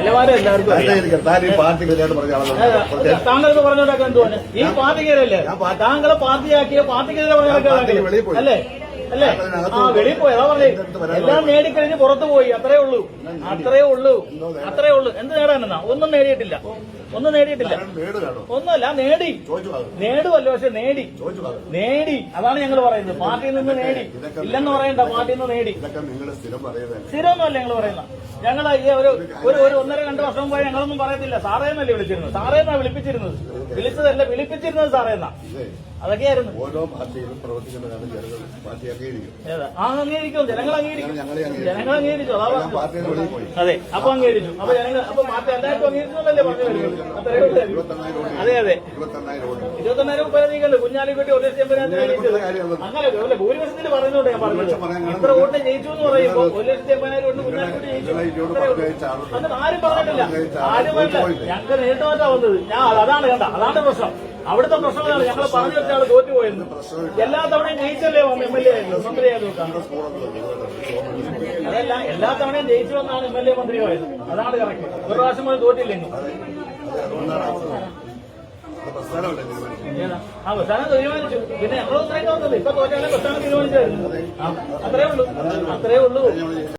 നിലവാരം എല്ലാവർക്കും താങ്കൾക്ക് പറഞ്ഞോണ്ടാക്കാൻ തോന്നുന്നു ഈ പാർട്ടിക്കാരല്ലേ താങ്കളെ പാർട്ടിയാക്കിയ പാർട്ടിക്കെതിരെ പറഞ്ഞാൽ അല്ലേ അല്ലേ? ആ വെളിയിൽ പോയി അതാ പറഞ്ഞേ എല്ലാം നേടിക്കഴിഞ്ഞ് പുറത്തു പോയി. അത്രേ ഉള്ളൂ. എന്ത് നേടാനെന്നാ? ഒന്നും നേടിയിട്ടില്ല. ഒന്നുമല്ല നേടുമല്ലോ. പക്ഷെ നേടി അതാണ് ഞങ്ങൾ പറയുന്നത്. പാർട്ടിയിൽ നിന്ന് നേടി ഇല്ലെന്ന് പറയണ്ട. പാർട്ടിയിൽ നിന്ന് നേടി സ്ഥിരമൊന്നുമല്ല ഞങ്ങൾ പറയുന്ന. ഞങ്ങൾ ഒരു 1.5-2 വർഷം പോയി ഞങ്ങളൊന്നും പറയത്തില്ല. സാറേന്നല്ലേ വിളിച്ചിരുന്നത്. സാറേന്നാ വിളിപ്പിച്ചിരുന്നത് സാറേന്നാ. അതൊക്കെയായിരുന്നു. ഓരോ പാർട്ടിയിലും പ്രവർത്തിക്കുന്നതാണ് ജനങ്ങൾ പാർട്ടി അംഗീകരിക്കും. അംഗീകരിക്കും. ജനങ്ങൾ അംഗീകരിച്ചു. അതെ. അപ്പൊ അംഗീകരിച്ചു. അപ്പൊ ജനങ്ങൾ പാർട്ടി എല്ലാവർക്കും അംഗീകരിച്ചല്ലേ പറഞ്ഞു വരുന്നത്. അതെ 29,000 പരാതികളുണ്ട്. കുഞ്ഞാലിക്കുട്ടി 1,80,000 അങ്ങനെ ഭൂരിപക്ഷത്തിൽ പറയുന്നുണ്ട്. ഞാൻ പറഞ്ഞത് ഇത്ര വോട്ട് ജയിച്ചു എന്ന് പറയുമ്പോ 1,80,000 വോട്ട് കുഞ്ഞാലിക്കുട്ടി ജയിച്ചു. അത് ആരും പറഞ്ഞിട്ടില്ല. ഞങ്ങൾക്ക് നേരിട്ടുമായിട്ടാ വന്നത്. അതാണ് പ്രശ്നം. അവിടുത്തെ പ്രശ്നങ്ങളാണ് ഞങ്ങൾ പറഞ്ഞു വെച്ചാൽ തോറ്റുപോയിരുന്നു. എല്ലാ തവണയും ജയിച്ചല്ലേ MLA മന്ത്രിയായത്. അതല്ല എല്ലാ തവണയും ജയിച്ചു വന്നാണ് MLA മന്ത്രിയായത്. അതാണ് കറക്റ്റ്. ഒരു പ്രാവശ്യം പോലും തോറ്റില്ലെങ്കിൽ പ്രസ്ഥാനം തീരുമാനിച്ചു. പിന്നെ ഞങ്ങളൊന്നും വന്നത് ഇപ്പൊ തോറ്റാണ് പ്രസ്ഥാനം തീരുമാനിച്ചായിരുന്നു. അത്രേ ഉള്ളൂ.